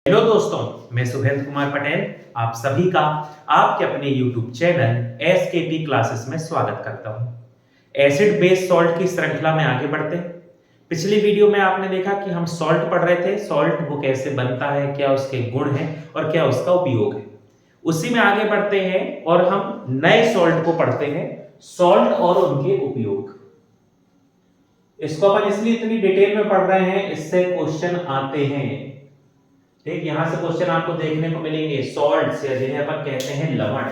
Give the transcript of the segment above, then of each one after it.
Hello दोस्तों, मैं सुहेंद्र कुमार पटेल आप सभी का आपके अपने YouTube चैनल एसकेपी क्लासेस में स्वागत करता हूं। एसिड बेस सॉल्ट की श्रृंखला में आगे बढ़ते हैं। पिछली वीडियो में आपने देखा कि हम सॉल्ट पढ़ रहे थे। सॉल्ट वो कैसे बनता है, क्या उसके गुण हैं और क्या उसका उपयोग है। उसी में आगे बढ़ते हैं और हम नए सॉल्ट को पढ़ते हैं, सॉल्ट और उनके उपयोग। इसको अपन इसलिए इतनी डिटेल में पढ़ रहे हैं, इससे क्वेश्चन आते हैं। ठीक, यहां से क्वेश्चन आपको देखने को मिलेंगे सॉल्ट्स या जिन्हें अपन कहते हैं लवण।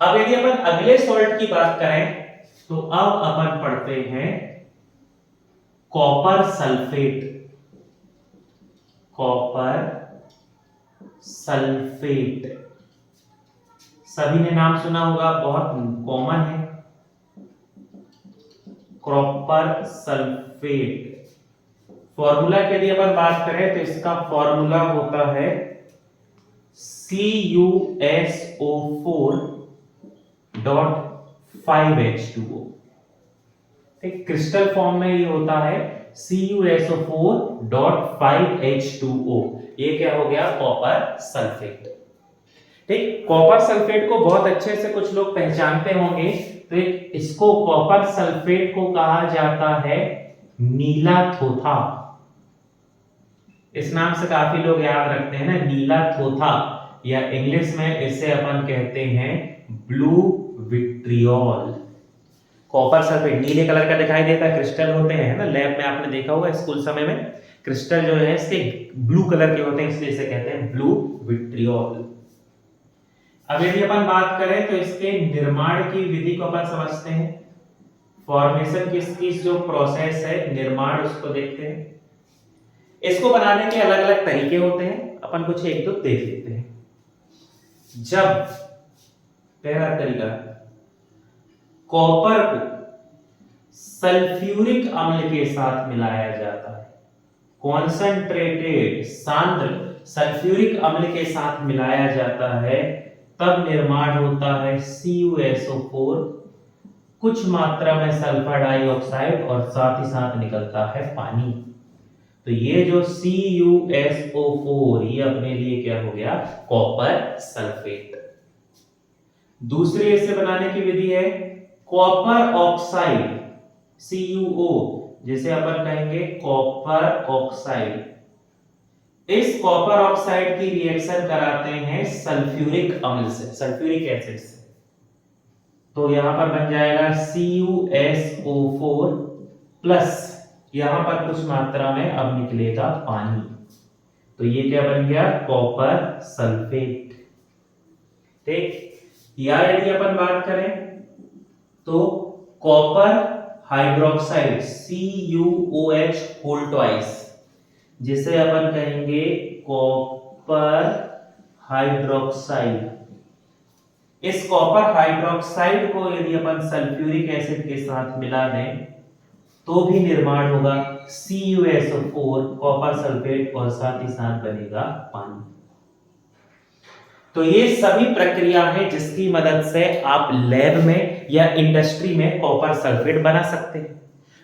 अब यदि अपन अगले सॉल्ट की बात करें तो अब अपन पढ़ते हैं कॉपर सल्फेट। कॉपर सल्फेट सभी ने नाम सुना होगा, बहुत कॉमन है कॉपर सल्फेट। फॉर्मूला के लिए अपन बात करें तो इसका फॉर्मूला होता है CuSO4.5H2O। ठीक, क्रिस्टल फॉर्म में ये होता है CuSO4.5H2O। ये क्या हो गया? Copper sulphate. ठीक, कॉपर सल्फेट को बहुत अच्छे से कुछ लोग पहचानते होंगे। तो इसको कॉपर सल्फेट को कहा जाता है नीला थोथा। इस नाम से काफी लोग याद रखते हैं ना, नीला थोथा, या इंग्लिश में इसे अपन कहते हैं ब्लू विट्रियोल। कॉपर सल्फेट नीले कलर का दिखाई देता है, क्रिस्टल होते हैं ना, लैब में आपने देखा होगा स्कूल समय में। क्रिस्टल जो है इसके ब्लू कलर के होते हैं, इसलिए इसे कहते हैं ब्लू विट्रियोल। अब यदि अपन बात करें तो इसके निर्माण की विधि को अपन समझते हैं। फॉर्मेशन की जो प्रोसेस है, निर्माण, उसको देखते हैं। इसको बनाने के अलग अलग तरीके होते हैं, अपन कुछ एक दो देख लेते हैं। जब पहला तरीका, कॉपर को सल्फ्यूरिक अम्ल के साथ मिलाया जाता है, कॉन्सेंट्रेटेड सांद्र सल्फ्यूरिक अम्ल के साथ मिलाया जाता है, तब निर्माण होता है CuSO4, कुछ मात्रा में सल्फर डाइऑक्साइड और साथ ही साथ निकलता है पानी। तो ये जो CuSO4 ये अपने लिए क्या हो गया? Copper sulphate. दूसरी इसे बनाने की विधि है कॉपर ऑक्साइड, CuO, जिसे अपन कहेंगे कॉपर ऑक्साइड। इस कॉपर ऑक्साइड की रिएक्शन कराते हैं सल्फ्यूरिक अम्ल से, सल्फ्यूरिक एसिड से। तो यहां पर बन जाएगा CuSO4 प्लस यहां पर कुछ मात्रा में अब निकलेगा पानी। तो ये क्या बन गया? Copper sulphate. ठीक, या यदि अपन बात करें तो copper hydroxide, CuOH whole twice, जिसे अपन कहेंगे कॉपर हाइड्रोक्साइड। इस कॉपर हाइड्रोक्साइड को यदि अपन सल्फ्यूरिक एसिड के साथ मिला दें तो भी निर्माण होगा CuSO4 कॉपर सल्फेट और साथ ही साथ बनेगा पानी। तो ये सभी प्रक्रिया है जिसकी मदद से आप लैब में या इंडस्ट्री में कॉपर सल्फेट बना सकते हैं।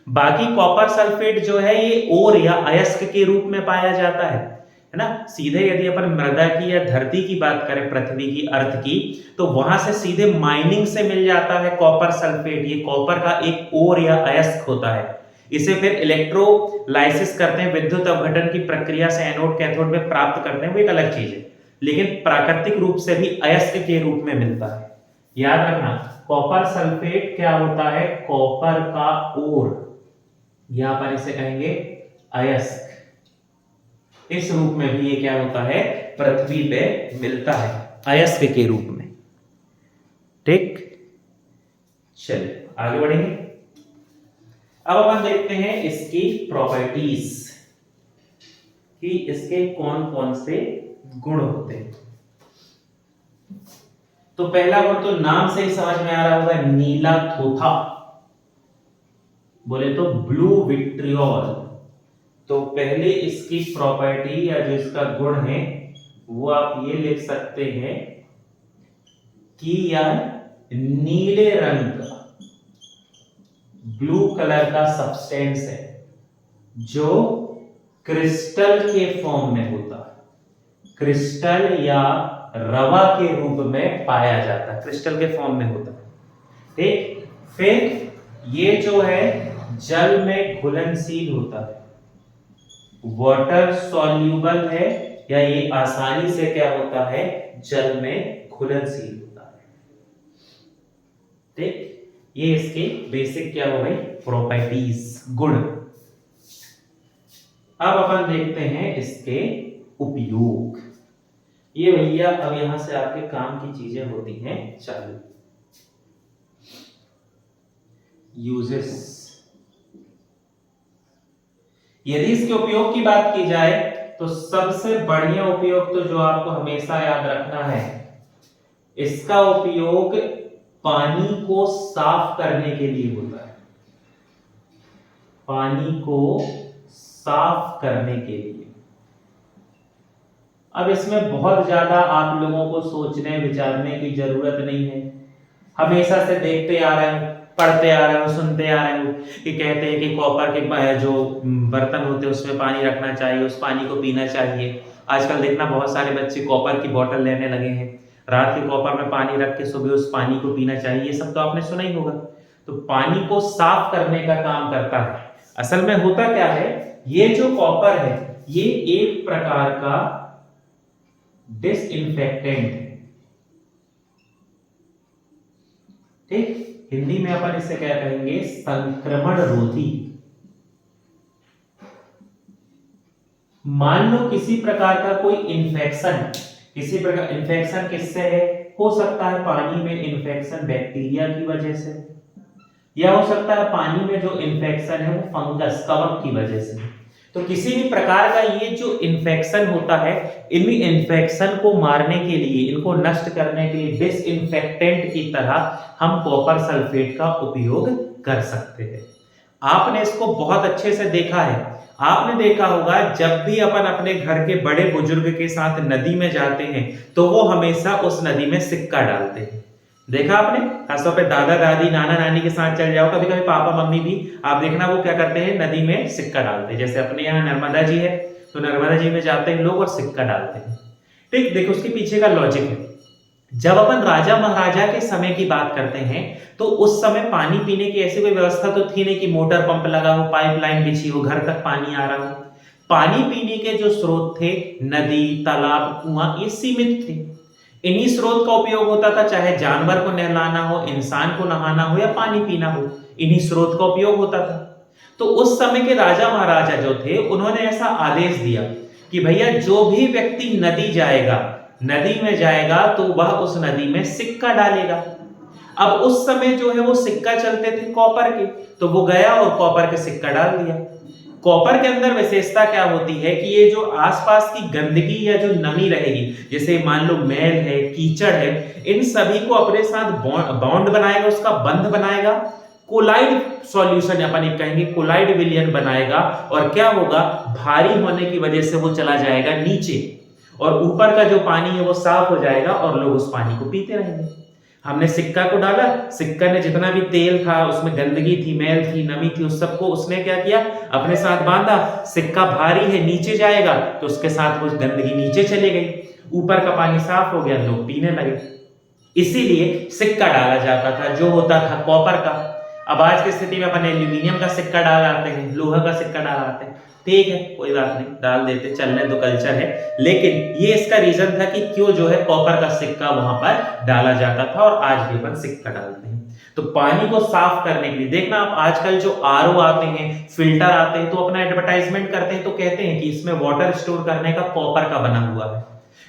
बाकी कॉपर सल्फेट जो है ये ओर या अयस्क के रूप में पाया जाता है ना। सीधे यदि अपन मृदा की या धरती की बात करें, पृथ्वी की, अर्थ की, तो वहां से सीधे माइनिंग से मिल जाता है कॉपर सल्फेट। ये कॉपर का एक ओर या अयस्क होता है। इसे फिर इलेक्ट्रोलाइसिस करते हैं, विद्युत अपघटन की प्रक्रिया से एनोड कैथोड में प्राप्त करते हैं, वो एक अलग चीज है। लेकिन प्राकृतिक रूप से भी अयस्क के रूप में मिलता है। याद रखना, कॉपर सल्फेट क्या होता है? कॉपर का ओर, यहां पर इसे कहेंगे अयस्क। इस रूप में भी ये क्या होता है? पृथ्वी पे मिलता है अयस्क के रूप में। ठीक, चलिए आगे बढ़ेंगे। अब अपन देखते हैं इसकी प्रॉपर्टीज कि इसके कौन कौन से गुण होते हैं। तो पहला गुण तो नाम से ही समझ में आ रहा होगा, नीला थोथा, बोले तो ब्लू विट्रियोल। तो पहले इसकी प्रॉपर्टी या जो इसका गुण है वो आप ये लिख सकते हैं कि यह नीले रंग का, ब्लू कलर का सब्सटेंस है जो क्रिस्टल के फॉर्म में होता है, क्रिस्टल या रवा के रूप में पाया जाता है, क्रिस्टल के फॉर्म में होता है। ठीक, फिर ये जो है जल में घुलनशील होता है, वाटर सॉल्यूबल है, या ये आसानी से क्या होता है, जल में घुलनशील होता है। ठीक, ये इसके बेसिक क्या हो गई, प्रॉपर्टीज, गुण। अब अपन देखते हैं इसके उपयोग। ये भैया अब यहां से आपके काम की चीजें होती हैं चालू। यूजेस, यदि इसके उपयोग की बात की जाए तो सबसे बढ़िया उपयोग तो जो आपको हमेशा याद रखना है, इसका उपयोग पानी को साफ करने के लिए होता है, पानी को साफ करने के लिए। अब इसमें बहुत ज्यादा आप लोगों को सोचने विचारने की जरूरत नहीं है, हमेशा से देखते आ रहे हो, पढ़ते आ रहे हो, सुनते आ रहे हो कि कहते हैं कि कॉपर के जो बर्तन होते हैं उसमें पानी रखना चाहिए, उस पानी को पीना चाहिए। आजकल देखना बहुत सारे बच्चे कॉपर की बोतल लेने लगे हैं, रात के कॉपर में पानी रख के सुबह उस पानी को पीना चाहिए, ये सब तो आपने सुना ही होगा। तो पानी को साफ करने का काम करता है। असल में होता क्या है, ये जो कॉपर है ये एक प्रकार का डिसइंफेक्टेंट है। ठीक, हिंदी में अपन इसे क्या कहेंगे, संक्रमण रोधी। मान लो किसी प्रकार का कोई इन्फेक्शन, किसी प्रकार इन्फेक्शन किससे है, हो सकता है पानी में इन्फेक्शन बैक्टीरिया की वजह से, या हो सकता है पानी में जो इन्फेक्शन है वो फंगस, कवक की वजह से। तो किसी भी प्रकार का ये जो इन्फेक्शन होता है, इन इन्फेक्शन को मारने के लिए, इनको नष्ट करने के लिए डिसइंफेक्टेंट की तरह हम कॉपर सल्फेट का उपयोग कर सकते हैं। आपने इसको बहुत अच्छे से देखा है, आपने देखा होगा जब भी अपन अपने घर के बड़े बुजुर्ग के साथ नदी में जाते हैं तो वो हमेशा उस नदी में सिक्का डालते हैं। देखा आपने, खासतौर पे दादा दादी नाना नानी के साथ चल जाओ, कभी कभी पापा मम्मी भी आप देखना वो क्या करते हैं, नदी में सिक्का डालते हैं। जैसे अपने यहाँ नर्मदा जी है तो नर्मदा जी में जाते हैं लोग और सिक्का डालते हैं। ठीक, देखो उसके पीछे का लॉजिक है। जब अपन राजा महाराजा के समय की बात करते हैं तो उस समय पानी पीने की ऐसी कोई व्यवस्था तो थी नहीं कि मोटर पंप लगा हो, पाइपलाइन बिछी हो, घर तक पानी आ रहा हो। पानी पीने के जो स्रोत थे, नदी, तालाब, कुआं, ये सीमित थे। इन्हीं स्रोत का उपयोग होता था, चाहे जानवर को नहलाना हो, इंसान को नहाना हो या पानी पीना हो, इन्हीं स्रोत का उपयोग होता था। तो उस समय के राजा महाराजा जो थे उन्होंने ऐसा आदेश दिया कि भैया जो भी व्यक्ति नदी जाएगा, नदी में जाएगा तो वह उस नदी में सिक्का डालेगा। अब उस समय जो है वो सिक्का चलते थे कॉपर के, तो वो गया और कॉपर के सिक्का डाल दिया। कॉपर के अंदर विशेषता क्या होती है कि ये जो आसपास की गंदगी या जो नमी रहेगी, जैसे मान लो मैल है, कीचड़ है, इन सभी को अपने साथ बॉन्ड बनाएगा, उसका बंध बनाएगा, कोलाइड सॉल्यूशन अपन एक कहेंगे कोलाइड विलयन बनाएगा, और क्या होगा, भारी होने की वजह से वो चला जाएगा नीचे और ऊपर का जो पानी है वो साफ हो जाएगा और लोग उस पानी को पीते रहेंगे। हमने सिक्का को डाला, सिक्का ने जितना भी तेल था, उसमें गंदगी थी, मैल थी, नमी थी, उस सबको उसने क्या किया, अपने साथ बांधा। सिक्का भारी है, नीचे जाएगा तो उसके साथ वो गंदगी नीचे चली गई, ऊपर का पानी साफ हो गया, लोग पीने लगे। इसीलिए सिक्का डाला जाता था जो होता था कॉपर का। अब आज की स्थिति में अपन एल्यूमिनियम का सिक्का डाल आते हैं, लोहा का सिक्का डाल आते हैं, ठीक है कोई बात नहीं, डाल देते, चलने दो, कल्चर है। लेकिन ये इसका रीजन था कि क्यों जो है कॉपर का सिक्का वहां पर डाला जाता था, और आज भी अपन सिक्का डालते हैं। तो पानी को साफ करने के लिए देखना आप आजकल जो आरओ आते हैं, फिल्टर आते हैं, तो अपना एडवर्टाइजमेंट करते हैं तो कहते हैं कि इसमें वाटर स्टोर करने का कॉपर का बना हुआ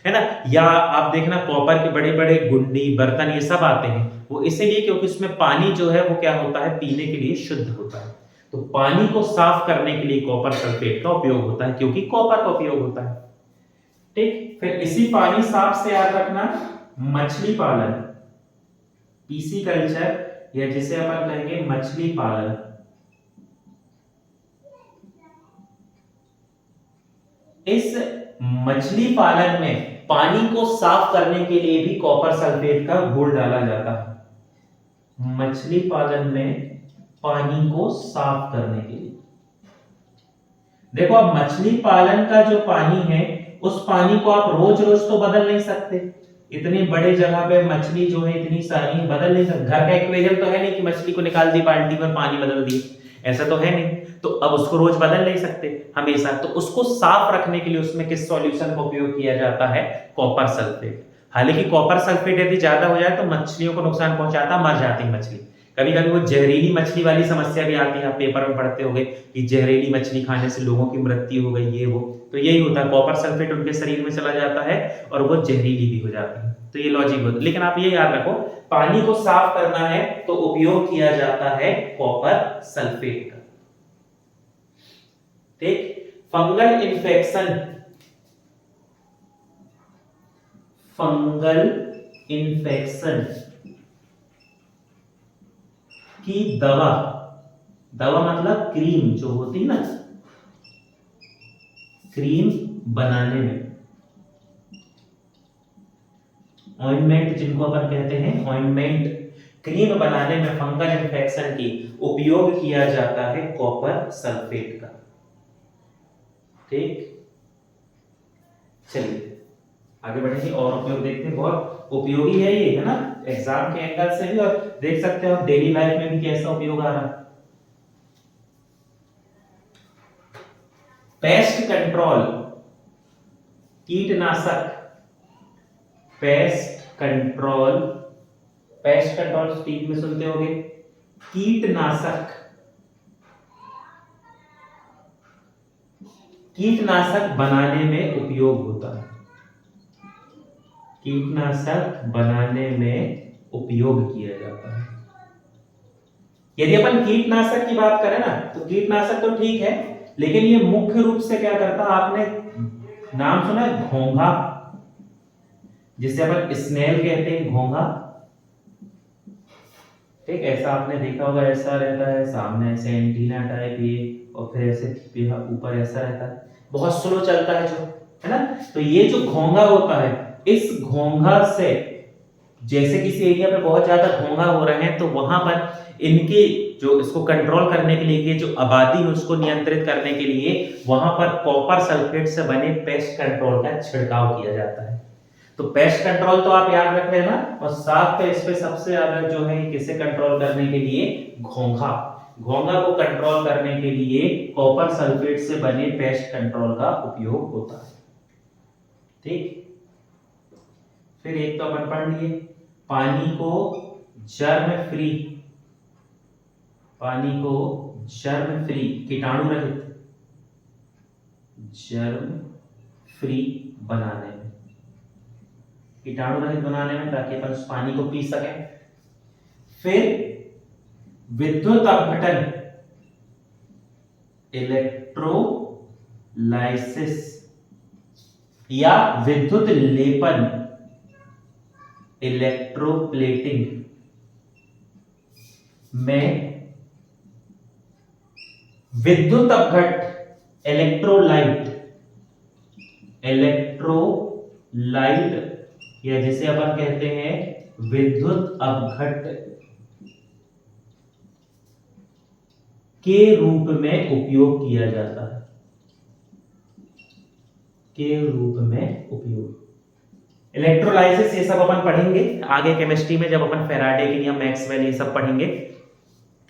है ना। या आप देखना कॉपर के बड़े बड़े गुंडी, बर्तन, ये सब आते हैं, वो इसीलिए क्योंकि उसमें पानी जो है वो क्या होता है, पीने के लिए शुद्ध होता है। तो पानी को साफ करने के लिए कॉपर सल्फेट का उपयोग होता है, क्योंकि कॉपर का उपयोग होता है। ठीक, फिर इसी पानी साफ से याद रखना, मछली पालन, पीसी कल्चर, या जिसे अपन कहेंगे मछली पालन, इस मछली पालन में पानी को साफ करने के लिए भी कॉपर सल्फेट का घोल डाला जाता है। मछली पालन में पानी को साफ करने के लिए, देखो अब मछली पालन का जो पानी है उस पानी को आप रोज रोज तो बदल नहीं सकते, इतनी बड़े जगह पे मछली जो है इतनी सारी बदल नहीं सकते। घर का एक्वेरियम तो है नहीं कि मछली को निकाल दी बाल्टी में पानी बदल दिए, ऐसा तो है नहीं। तो अब उसको रोज बदल नहीं सकते हमेशा, तो उसको साफ रखने के लिए उसमें किस सॉल्यूशन का उपयोग किया जाता है, कॉपर सल्फेट। हालांकि कॉपर सल्फेट यदि ज्यादा हो जाए तो मछलियों को नुकसान पहुंचाता, मर जाती मछली। कभी कभी वो जहरीली मछली वाली समस्या भी आती है, आप पेपर में पढ़ते होंगे कि जहरीली मछली खाने से लोगों की मृत्यु हो गई, ये वो। तो यही होता है, कॉपर सल्फेट उनके शरीर में चला जाता है और वो जहरीली भी हो जाती है। तो ये लॉजिक होता है। लेकिन आप ये याद रखो, पानी को साफ करना है तो उपयोग किया जाता है कॉपर सल्फेट का। ठीक। फंगल इन्फेक्शन, फंगल इन्फेक्शन की दवा, दवा मतलब क्रीम जो होती है ना, क्रीम बनाने में, ऑइंटमेंट जिनको अपन कहते हैं, ऑइंटमेंट, क्रीम बनाने में फंगल इन्फेक्शन की उपयोग किया जाता है कॉपर सल्फेट का। ठीक, चलिए आगे बढ़ेंगे और उपयोग देखते हैं। बहुत उपयोगी है ये, है ना, एग्जाम के एंगल से भी, और देख सकते हो डेली लाइफ में भी कैसा उपयोग आ रहा है। पेस्ट कंट्रोल, कीटनाशक, pest control, pest control speak में सुनते होंगे, कीटनाशक, कीटनाशक बनाने में उपयोग होता है, कीटनाशक बनाने में उपयोग किया जाता है। यदि अपन कीटनाशक की बात करें ना, तो कीटनाशक तो ठीक है, लेकिन ये मुख्य रूप से क्या करता है, आपने नाम सुना है घोंघा, जिसे अपन स्नेल कहते हैं, घोंघा। ठीक, ऐसा आपने देखा होगा, ऐसा रहता है सामने ऐसे एंटीना टाइप ये, और फिर ऐसे ऊपर ऐसा रहता है, बहुत स्लो चलता है जो, है ना। तो ये जो घोंघा होता है, इस घोंघा से, जैसे किसी एरिया पे बहुत ज्यादा घोंघा हो रहे हैं तो वहां पर इनके जो इसको कंट्रोल करने के लिए, जो आबादी है उसको नियंत्रित करने के लिए वहां पर कॉपर सल्फेट से बने पेस्ट कंट्रोल का छिड़काव किया जाता है। तो पेस्ट कंट्रोल तो आप याद रख लेना, और साथ पे इस पे सबसे ज्यादा जो है किसे कंट्रोल करने के लिए, घोंघा, घोंघा को कंट्रोल करने के लिए कॉपर सल्फेट से बने पेस्ट कंट्रोल का उपयोग होता है। ठीक, फिर एक तो अपन पढ़ लिए, पानी को जर्म फ्री, पानी को जर्म फ्री, कीटाणु रहित, जर्म फ्री बनाने में, कीटाणु रहित बनाने में, ताकि अपन उस पानी को पी सकें। फिर विद्युत अपघटन, इलेक्ट्रोलाइसिस या विद्युत लेपन, इलेक्ट्रोप्लेटिंग में विद्युत अपघट, इलेक्ट्रोलाइट, इलेक्ट्रोलाइट या जिसे अपन कहते हैं विद्युत अपघट के रूप में उपयोग किया जाता है, के रूप में उपयोग। इलेक्ट्रोलाइसिस ये सब अपन पढ़ेंगे आगे केमिस्ट्री में, जब अपन फैराडे के नियम, मैक्सवेल ये सब पढ़ेंगे।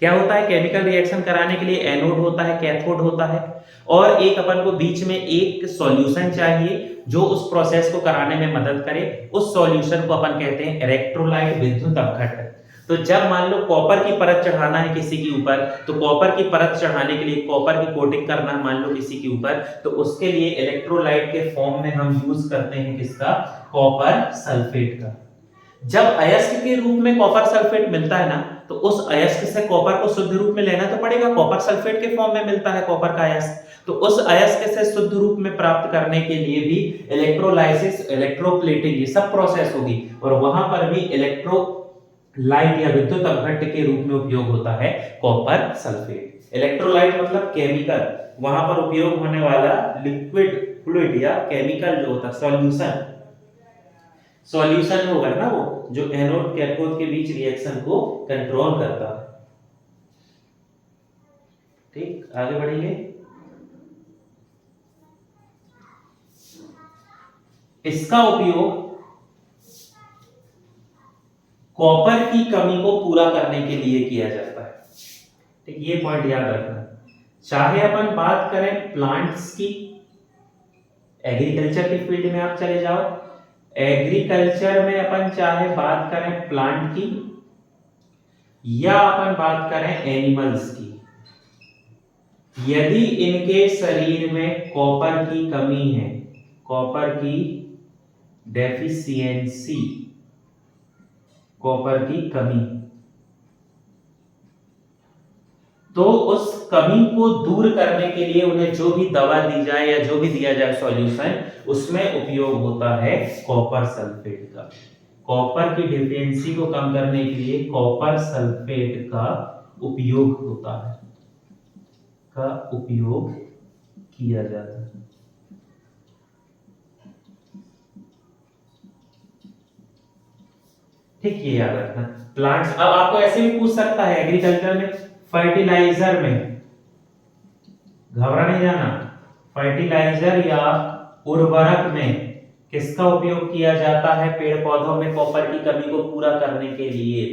क्या होता है, केमिकल रिएक्शन कराने के लिए एनोड होता है, कैथोड होता है, और एक अपन को बीच में एक सॉल्यूशन चाहिए जो उस प्रोसेस को कराने में मदद करे। उस सॉल्यूशन को अपन कहते हैं इलेक्ट्रोलाइट, विद्युत अपघटन। तो जब मान लो कॉपर की परत चढ़ाना है किसी के ऊपर, तो कॉपर की परत चढ़ाने के लिए कॉपर की कोटिंग करना है मान लो किसी के ऊपर, तो उसके लिए इलेक्ट्रोलाइट के फॉर्म में हम यूज करते हैं किसका, कॉपर सल्फेट का। जब अयस्क के रूप में कॉपर सल्फेट मिलता है ना, तो उस अयस्क से कॉपर को शुद्ध रूप में लेना तो पड़ेगा, कॉपर सल्फेट के फॉर्म में मिलता है कॉपर का अयस्क, तो उस अयस्क से शुद्ध रूप में प्राप्त करने के लिए भी इलेक्ट्रोलाइसिस, इलेक्ट्रोप्लेटिंग ये सब प्रोसेस होगी, और वहां पर भी इलेक्ट्रोलाइट या विद्युत अपघट्ट के रूप में उपयोग होता है कॉपर सल्फेट। इलेक्ट्रोलाइट मतलब केमिकल, वहां पर उपयोग होने वाला लिक्विड, फ्लूइड या केमिकल जो होता है, सॉल्यूशन, सॉल्यूशन होगा ना वो, जो एनोड कैथोड के बीच रिएक्शन को कंट्रोल करता है। ठीक, आगे बढ़ेंगे। इसका उपयोग कॉपर की कमी को पूरा करने के लिए किया जाता है। ठीक, ये पॉइंट याद रखना। चाहे अपन बात करें प्लांट्स की, एग्रीकल्चर की फील्ड में आप चले जाओ, एग्रीकल्चर में अपन चाहे बात करें प्लांट की या अपन बात करें एनिमल्स की, यदि इनके शरीर में कॉपर की कमी है, कॉपर की डेफिशिएंसी, कॉपर की कमी, तो उस कमी को दूर करने के लिए उन्हें जो भी दवा दी जाए या जो भी दिया जाए सॉल्यूशन, उसमें उपयोग होता है कॉपर सल्फेट का। कॉपर की डिफिशिएंसी को कम करने के लिए कॉपर सल्फेट का उपयोग होता है, का उपयोग किया जाता है। ठीक, ये याद रखना। प्लांट्स, अब आपको ऐसे भी पूछ सकता है एग्रीकल्चर में, फर्टिलाइजर में, घबरा नहीं जाना, फर्टिलाइजर या उर्वरक में किसका उपयोग किया जाता है पेड़ पौधों में कॉपर की कमी को पूरा करने के लिए?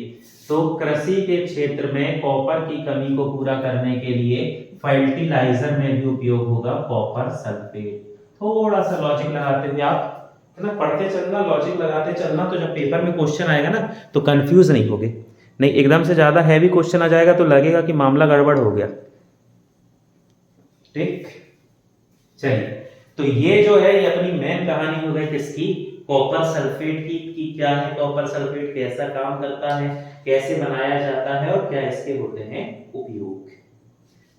तो कृषि के क्षेत्र में कॉपर की कमी को पूरा करने के लिए फर्टिलाइजर में भी उपयोग होगा कॉपर सल्फेट। थोड़ा सा लॉजिक लगाते हुए आप है ना पढ़ते चलना, लॉजिक लगाते चलना, तो जब पेपर में क्वेश्चन आएगा ना तो कंफ्यूज नहीं होगे। नहीं एकदम से ज्यादा हैवी क्वेश्चन आ जाएगा तो लगेगा कि मामला गड़बड़ हो गया। ठीक, चलिए, तो ये जो है ये अपनी मेन कहानी हो गई किसकी, कॉपर सल्फेट की। क्या है कॉपर सल्फेट, कैसा काम करता है, कैसे बनाया जाता है और क्या इसके होते हैं उपयोग।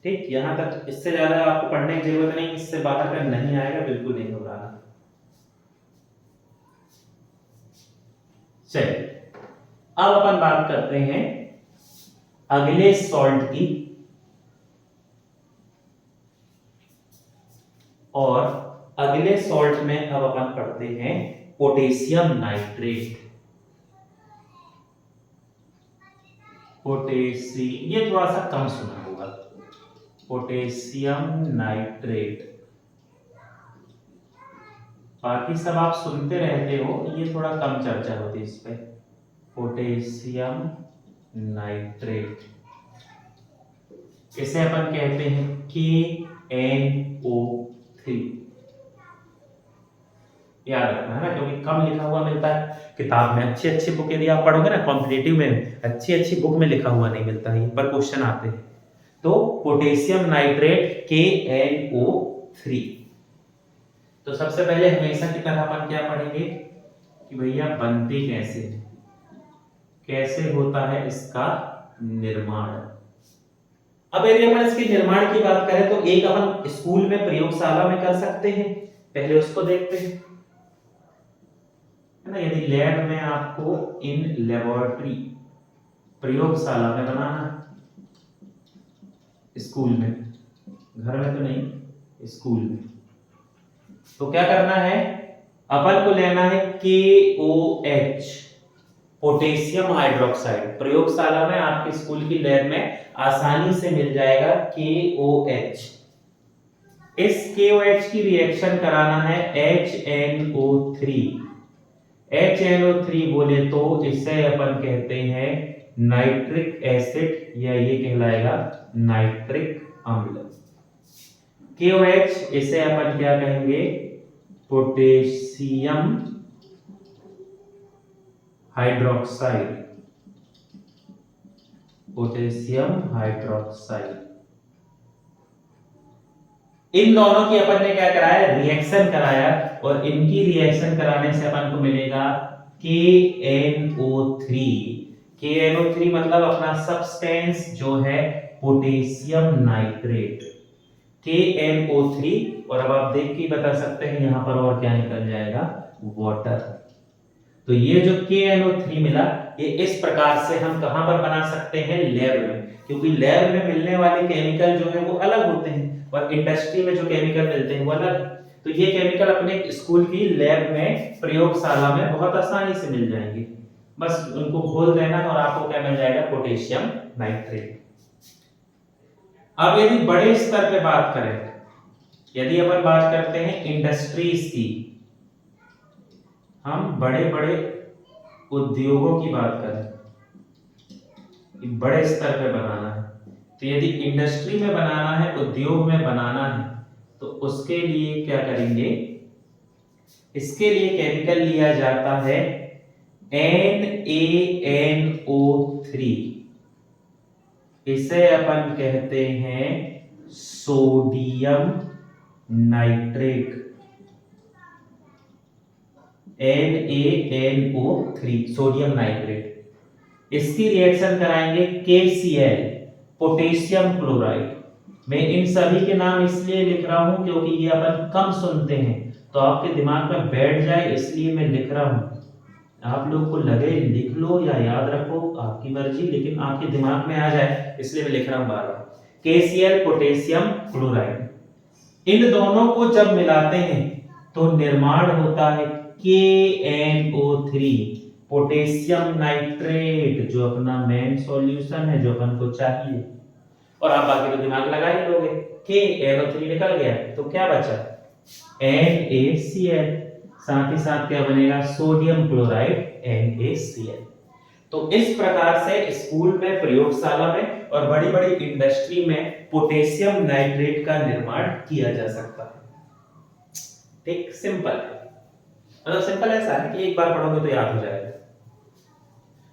ठीक, यहां तक, इससे ज्यादा आपको पढ़ने की जरूरत नहीं, इससे बाहर का नहीं आएगा, बिल्कुल नहीं घबराना। चलिए, अब अपन बात करते हैं अगले सॉल्ट की, और अगले सॉल्ट में अब अपन पढ़ते हैं पोटेशियम नाइट्रेट। पोटेशियम, ये थोड़ा सा कम सुना होगा, पोटेशियम नाइट्रेट, बाकी सब आप सुनते रहते हो, ये थोड़ा कम चर्चा होती है इस पे। पोटेशियम नाइट्रेट, इसे अपन कहते हैं KNO3। याद रखना है ना, क्योंकि कम लिखा हुआ मिलता है किताब में। अच्छी अच्छी बुक यदि आप पढ़ोगे ना कॉम्पिटिटिव में, अच्छी अच्छी बुक में लिखा हुआ नहीं मिलता है, पर क्वेश्चन आते हैं। तो पोटेशियम नाइट्रेट KNO3। तो सबसे पहले हमेशा की तरह अपन क्या पढ़ेंगे कि भैया बनती कैसे, कैसे होता है इसका निर्माण। अब यदि अपन इसके निर्माण की बात करें तो एक अपन स्कूल में प्रयोगशाला में कर सकते हैं, पहले उसको देखते हैं, है ना। यदि लैब में आपको इन लेबोरेटरी, प्रयोगशाला में बनाना, स्कूल में, घर में तो नहीं, स्कूल में, तो क्या करना है, अपन को लेना है KOH, पोटेशियम हाइड्रोक्साइड। प्रयोगशाला में आपके स्कूल की लैब में आसानी से मिल जाएगा KOH। इस KOH की रिएक्शन कराना है HNO3। HNO3 बोले तो इसे अपन कहते हैं नाइट्रिक एसिड, या ये कहलाएगा नाइट्रिक अम्ल। KOH, इसे अपन क्या कहेंगे, पोटेशियम हाइड्रोक्साइड, पोटेशियम हाइड्रोक्साइड। इन दोनों की अपन ने क्या कराया, रिएक्शन कराया, और इनकी रिएक्शन कराने से अपन को मिलेगा KNO3। KNO3 मतलब अपना सब्सटेंस जो है पोटेशियम नाइट्रेट, KNO3। और अब आप देख के बता सकते हैं यहां पर और क्या निकल जाएगा, वाटर। तो ये जो KNO3 मिला, ये इस प्रकार से हम कहां पर बना सकते हैं, लैब में, क्योंकि लैब में मिलने वाले केमिकल जो है वो अलग होते हैं और इंडस्ट्री में जो केमिकल मिलते हैं वो अलग। तो ये केमिकल अपने स्कूल की लैब में, प्रयोगशाला में बहुत आसानी से मिल जाएंगे, बस उनको खोल देना और आपको क्या मिल जाएगा, पोटेशियम नाइट्रेट। अब यदि बड़े स्तर पे बात करें, यदि अपन बात करते हैं इंडस्ट्रीज की, हम बड़े बड़े उद्योगों की बात करें, बड़े स्तर पे बनाना है, तो यदि इंडस्ट्री में बनाना है, उद्योग में बनाना है, तो उसके लिए क्या करेंगे, इसके लिए केमिकल लिया जाता है NaNO3, इसे अपन कहते हैं sodium nitrate, NaNO3 sodium nitrate. इसकी रिएक्शन कराएंगे KCl पोटेशियम क्लोराइड। मैं इन सभी के नाम इसलिए लिख रहा हूं क्योंकि ये अपन कम सुनते हैं, तो आपके दिमाग में बैठ जाए इसलिए मैं लिख रहा हूं। आप लोग को लगे लिख लो या याद रखो आपकी मर्जी, लेकिन आपके दिमाग में आ जाए इसलिए मैं लिख रहा हूं बार बार। KCl पोटेशियम क्लोराइड, इन दोनों को जब मिलाते हैं तो निर्माण होता है KNO3 पोटेशियम नाइट्रेट, जो अपना मेन सॉल्यूशन है जो अपन को चाहिए। और आप बाकी तो दिमाग लगा ही लोगे, KNO3 निकल गया तो क्या बचा, NaCl, साथ ही साथ क्या बनेगा, सोडियम क्लोराइड NaCl। तो इस प्रकार से स्कूल में, प्रयोगशाला में और बड़ी बड़ी इंडस्ट्री में पोटेशियम नाइट्रेट का निर्माण किया जा सकता है। ठीक, सिंपल, मतलब सिंपल ऐसा है कि एक बार पढ़ोगे तो याद हो जाएगा।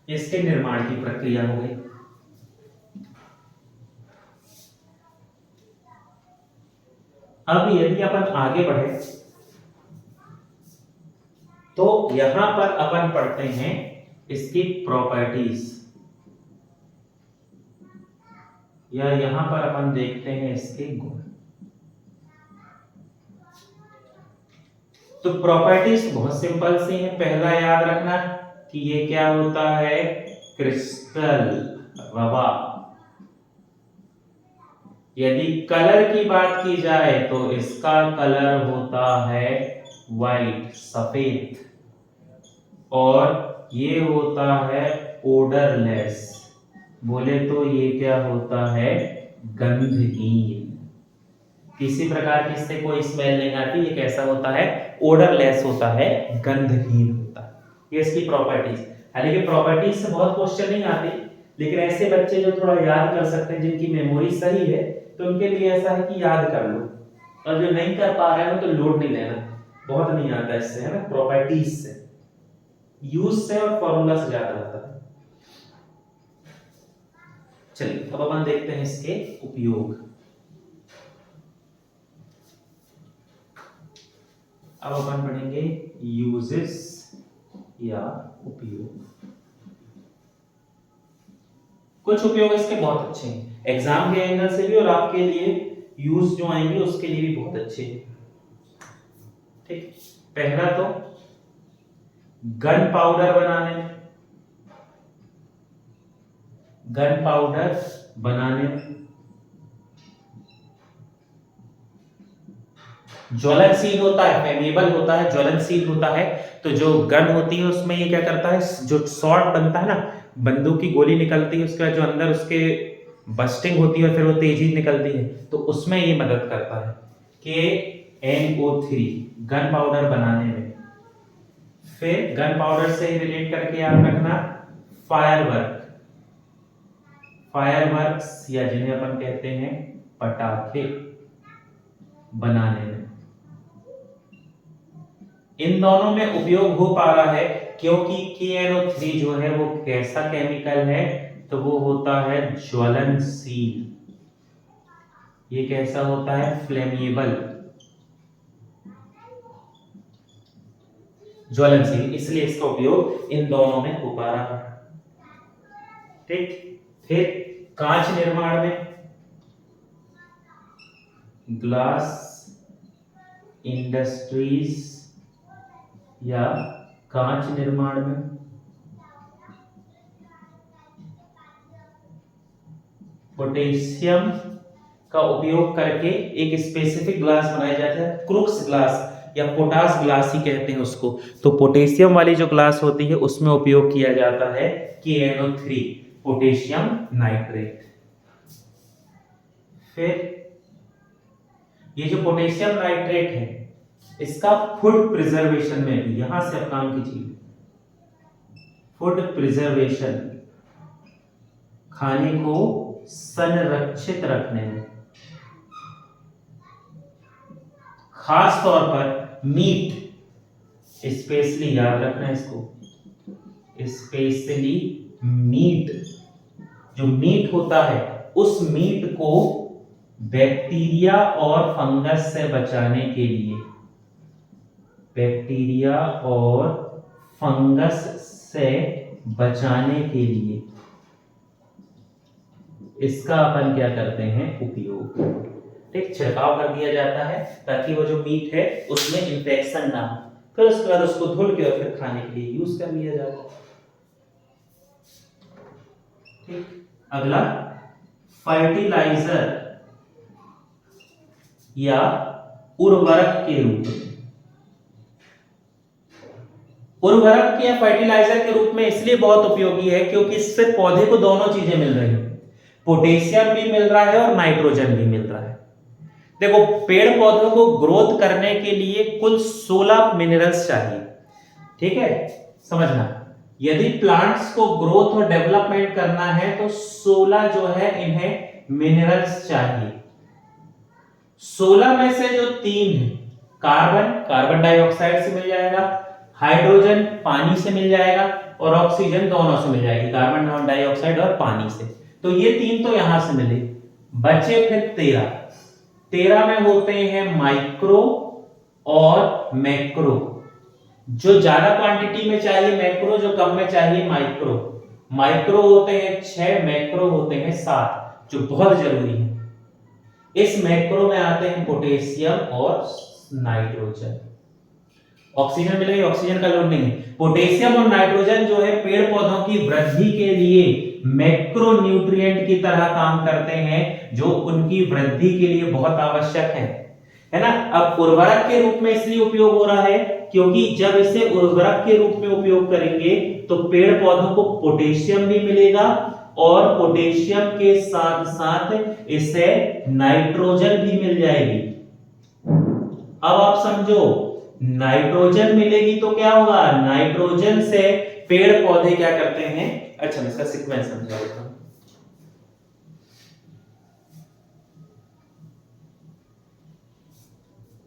इसके निर्माण की प्रक्रिया हो गई। अब यदि अपन आगे बढ़े तो यहां पर अपन पढ़ते हैं इसकी प्रॉपर्टीज, या यहां पर अपन देखते हैं इसके गुण। तो प्रॉपर्टीज बहुत सिंपल सी है। पहला याद रखना कि ये क्या होता है, क्रिस्टल, रवा। यदि कलर की बात की जाए तो इसका कलर होता है वाइट, सफेद, और ये होता है ओडरलेस, बोले तो ये क्या होता है, गंधहीन। किसी प्रकार की इससे कोई स्मेल नहीं आती, ये कैसा होता है, ओडरलेस होता है, गंधहीन होता है। ये इसकी प्रॉपर्टीज। हालांकि प्रॉपर्टीज से बहुत क्वेश्चन नहीं आते, लेकिन ऐसे बच्चे जो थोड़ा याद कर सकते हैं, जिनकी मेमोरी सही है, तो उनके लिए ऐसा है कि याद कर लो, और जो नहीं कर पा रहे हो तो लोड नहीं लेना, बहुत नहीं आता इससे, है ना, प्रॉपर्टीज से, यूज से और फॉर्मूला से ज्यादा आता है। चलिए अब अपन देखते हैं इसके उपयोग। अब अपन पढ़ेंगे यूजेस या उपयोग। कुछ उपयोग इसके बहुत अच्छे हैं एग्जाम के एंगल से भी, और आपके लिए यूज जो आएंगे उसके लिए भी बहुत अच्छे हैं। ठीक, पहला तो गन पाउडर बनाने में, गन पाउडर बनाने में, ज्वलनशील होता है, फ्लेमेबल होता है, ज्वलनशील होता है। तो जो गन होती है उसमें ये क्या करता है, जो शॉट बनता है ना, बंदूक की गोली निकलती है, उसके बाद जो अंदर उसके बस्टिंग होती है और फिर वो तेजी निकलती है, तो उसमें ये मदद करता है KNO3 गन पाउडर बनाने में। फिर गन पाउडर से रिलेट करके याद रखना फायरवर्क, फायरवर्क्स या जिन्हें अपन कहते हैं पटाखे बनाने में। इन दोनों में उपयोग हो पा रहा है क्योंकि KNO3 जो है वो कैसा केमिकल है, तो वो होता है ज्वलनशील। ये कैसा होता है, फ्लेमेबल, ज्वलनशील, इसलिए इसका उपयोग इन दोनों में हो पा रहा है। ठीक, फिर कांच निर्माण में, ग्लास इंडस्ट्रीज या कांच निर्माण में, पोटेशियम का उपयोग करके एक स्पेसिफिक ग्लास बनाया जाता है, क्रूक्स ग्लास या पोटास ग्लास ही कहते हैं उसको। तो पोटेशियम वाली जो ग्लास होती है उसमें उपयोग किया जाता है KNO3 पोटेशियम नाइट्रेट। फिर ये जो पोटेशियम नाइट्रेट है इसका फूड प्रिजर्वेशन में भी, यहां से आप काम कीजिए, फूड प्रिजर्वेशन, खाने को संरक्षित रखने में, खास तौर पर मीट, स्पेशली याद रखना इसको, स्पेशली मीट, जो मीट होता है उस मीट को बैक्टीरिया और फंगस से बचाने के लिए, बैक्टीरिया और फंगस से बचाने के लिए इसका अपन क्या करते हैं, उपयोग, ठीक, छिड़काव कर दिया जाता है ताकि वो जो मीट है उसमें इंफेक्शन ना हो, फिर उसके बाद उसको धुल के और फिर खाने के लिए यूज कर लिया जाता है। ठीक, अगला फर्टिलाइजर या उर्वरक के रूप में, उर्वरक या फर्टिलाइजर के रूप में इसलिए बहुत उपयोगी है क्योंकि इससे पौधे को दोनों चीजें मिल रही हैं, पोटेशियम भी मिल रहा है और नाइट्रोजन भी मिल रहा है। देखो, पेड़ पौधों को ग्रोथ करने के लिए कुल 16 मिनरल्स चाहिए, ठीक है, समझना, यदि प्लांट्स को ग्रोथ और डेवलपमेंट करना है तो 16 जो है इन्हें मिनरल्स चाहिए। 16 में से जो 3 है, कार्बन, कार्बन डाइऑक्साइड से मिल जाएगा, हाइड्रोजन पानी से मिल जाएगा और ऑक्सीजन दोनों से मिल जाएगी, कार्बन डाइऑक्साइड और पानी से। तो ये 3 तो यहां से मिले, बचे फिर 13। 13 में होते हैं माइक्रो और मैक्रो, जो ज्यादा क्वांटिटी में चाहिए मैक्रो, जो कम में चाहिए माइक्रो। माइक्रो होते हैं 6, मैक्रो होते हैं 7, जो बहुत जरूरी है। इस मैक्रो में आते हैं पोटेशियम और नाइट्रोजन। ऑक्सीजन मिलेगी, ऑक्सीजन का लोड नहीं है। पोटेशियम और नाइट्रोजन जो है पेड़ पौधों की वृद्धि के लिए मैक्रो न्यूट्रिएंट की तरह काम करते हैं, जो उनकी वृद्धि के लिए बहुत आवश्यक है ना। अब उर्वरक के रूप में इसलिए उपयोग हो रहा है क्योंकि जब इसे उर्वरक के रूप में उपयोग करेंगे तो पेड़ पौधों को पोटेशियम भी मिलेगा और पोटेशियम के साथ साथ इसे नाइट्रोजन भी मिल जाएगी। अब आप समझो, नाइट्रोजन मिलेगी तो क्या होगा, नाइट्रोजन से पेड़ पौधे क्या करते हैं। अच्छा, मैं इसका सीक्वेंस समझा देता हूं।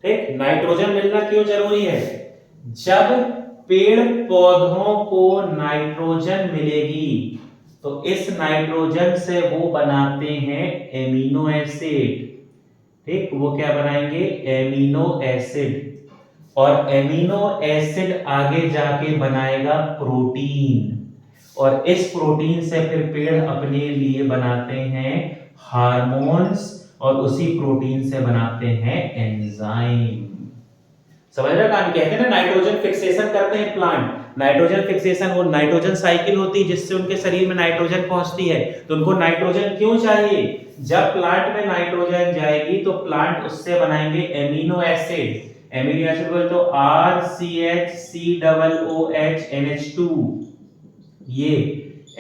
ठीक, नाइट्रोजन मिलना क्यों जरूरी है, जब पेड़ पौधों को नाइट्रोजन मिलेगी तो इस नाइट्रोजन से वो बनाते हैं एमिनो एसिड। ठीक, वो क्या बनाएंगे, एमिनो एसिड, और एमिनो एसिड आगे जाके बनाएगा प्रोटीन, और इस प्रोटीन से फिर पेड़ अपने लिए बनाते हैं हार्मोन्स, और उसी प्रोटीन से बनाते हैं एंजाइम। समझ रहे हो, कहते हैं ना नाइट्रोजन फिक्सेशन करते हैं प्लांट, नाइट्रोजन फिक्सेशन, वो नाइट्रोजन साइकिल होती है जिससे उनके शरीर में नाइट्रोजन पहुंचती है। तो उनको नाइट्रोजन क्यों चाहिए, जब प्लांट में नाइट्रोजन जाएगी तो प्लांट उससे बनाएंगे एमिनो एसिड। एमिनो एसिड बोले तो RCHCOOH NH2, ये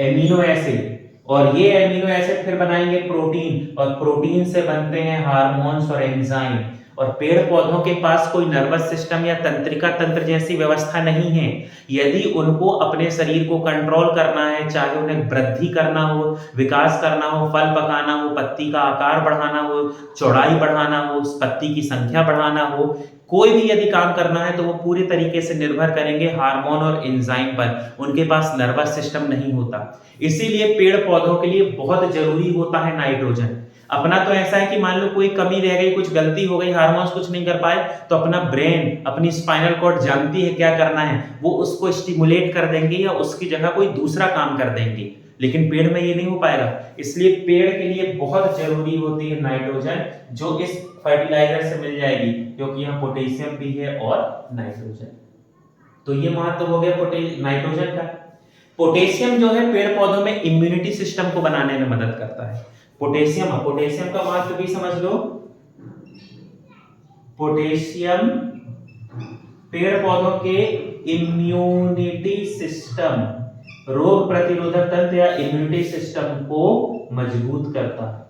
एमिनो एसिड, और ये एमिनो एसिड फिर बनाएंगे प्रोटीन, और प्रोटीन से बनते हैं हार्मोन्स और एंजाइम। और पेड़ पौधों के पास कोई नर्वस सिस्टम या तंत्रिका तंत्र जैसी व्यवस्था नहीं है। यदि उनको अपने शरीर को कंट्रोल करना है, चाहे उन्हें वृद्धि करना हो, विकास करना हो, फल पकाना हो, पत्ती का आकार बढ़ाना हो, चौड़ाई बढ़ाना हो, पत्ती की संख्या बढ़ाना हो, कोई भी यदि काम करना है तो वो पूरी तरीके से निर्भर करेंगे हार्मोन और एंजाइम पर। उनके पास नर्वस सिस्टम नहीं होता, इसीलिए पेड़ पौधों के लिए बहुत जरूरी होता है नाइट्रोजन। अपना तो ऐसा है कि मान लो कोई कमी रह गई, कुछ गलती हो गई, हार्मोन्स कुछ नहीं कर पाए, तो अपना ब्रेन, अपनी स्पाइनल कॉर्ड जानती है क्या करना है, वो उसको स्टिमुलेट कर देंगे या उसकी जगह कोई दूसरा काम कर देंगे। लेकिन पेड़ में ये नहीं हो पाएगा, इसलिए पेड़ के लिए बहुत जरूरी होती है नाइट्रोजन, जो इस फर्टिलाइजर से मिल जाएगी, क्योंकि यहाँ पोटेशियम भी है और नाइट्रोजन। तो ये महत्व हो गया नाइट्रोजन का। पोटेशियम जो है पेड़ पौधों में इम्यूनिटी सिस्टम को बनाने में मदद करता है। पोटेशियम का महत्व भी समझ लो। पोटेशियम पेड़ पौधों के इम्यूनिटी सिस्टम, रोग प्रतिरोधक तंत्र या इम्यूनिटी सिस्टम को मजबूत करता है।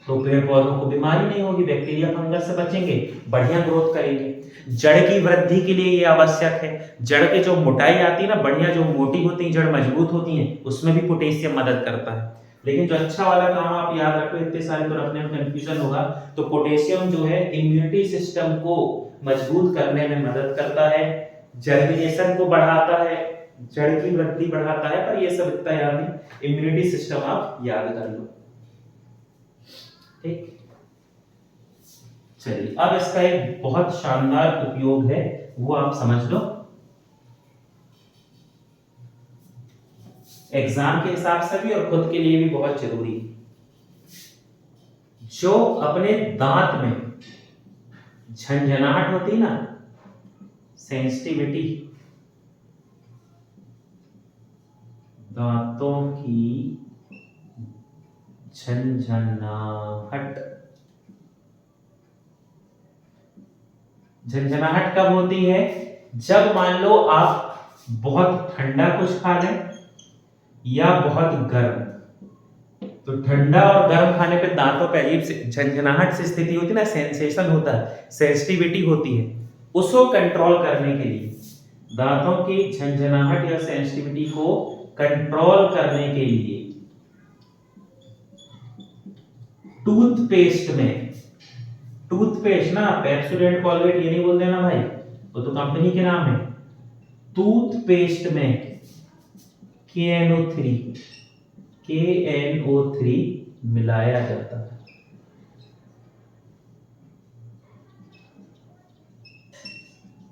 तो पेड़ पौधों को बीमारी नहीं होगी, बैक्टीरिया फंगस से बचेंगे, बढ़िया ग्रोथ करेंगे। जड़ की वृद्धि के लिए ये आवश्यक है। जड़ की जो मोटाई आती है ना, बढ़िया जो मोटी होती है, जड़ मजबूत होती है, उसमें भी पोटेशियम मदद करता है। लेकिन जो अच्छा वाला काम आप याद रखो, इतने सारे तो रखने में कंफ्यूजन होगा। तो पोटेशियम जो है इम्यूनिटी सिस्टम को मजबूत करने में मदद करता है, जर्मिनेशन को बढ़ाता है, जड़ की वृद्धि बढ़ाता है, पर ये सब इतना याद नहीं, इम्यूनिटी सिस्टम आप याद कर लो। ठीक, चलिए अब इसका एक बहुत शानदार उपयोग है, वो आप समझ लो। एग्जाम के हिसाब से भी और खुद के लिए भी बहुत जरूरी है। जो अपने दांत में झंझनाहट होती ना, सेंसिटिविटी, दांतों की झंझनाहट, झंझनाहट कब होती है? जब मान लो आप बहुत ठंडा कुछ खा लें या बहुत गर्म। तो ठंडा और गर्म खाने पे दांतों पे अजीब से झंझनाहट से स्थिति होती है ना, सेंसेशन होता है, सेंसिटिविटी होती है। उसको कंट्रोल करने के लिए, दांतों की झंझनाहट या सेंसिटिविटी को कंट्रोल करने के लिए टूथपेस्ट में, टूथपेस्ट ना, पेप्सोडेंट, कोलगेट ये नहीं बोल देना भाई, वो तो कंपनी के नाम है। टूथपेस्ट में KNO3 मिलाया जाता है।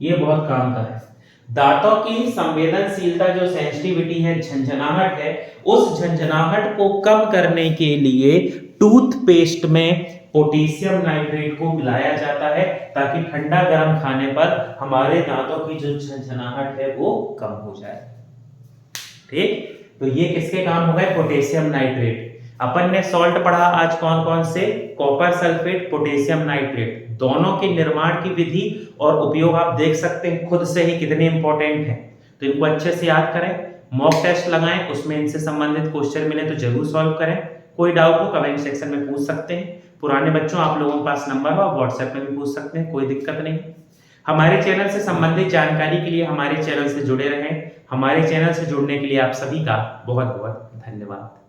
ये बहुत काम का है। दांतों की संवेदनशीलता, जो सेंसिटिविटी है, झंझनाहट है, उस झंझनाहट को कम करने के लिए टूथपेस्ट में पोटेशियम नाइट्रेट को मिलाया जाता है, ताकि ठंडा गर्म खाने पर हमारे दांतों की जो झंझनाहट है वो कम हो जाए। ठीक, तो ये किसके काम हो गए? Potassium nitrate. अपन ने सॉल्ट पढ़ा आज कौन कौन से? Copper sulphate, potassium nitrate. दोनों के निर्माण की विधि और उपयोग आप देख सकते हैं खुद से ही कितने इंपॉर्टेंट हैं। तो इनको अच्छे से याद करें, मॉक टेस्ट लगाएं, उसमें इनसे संबंधित क्वेश्चन मिले तो जरूर सॉल्व करें। कोई डाउट हो कमेंट सेक्शन में पूछ सकते हैं। पुराने बच्चों, आप लोगों के पास नंबर हो, आप व्हाट्सएप में भी पूछ सकते हैं, कोई दिक्कत नहीं। हमारे चैनल से संबंधित जानकारी के लिए हमारे चैनल से जुड़े रहें। हमारे चैनल से जुड़ने के लिए आप सभी का बहुत बहुत धन्यवाद।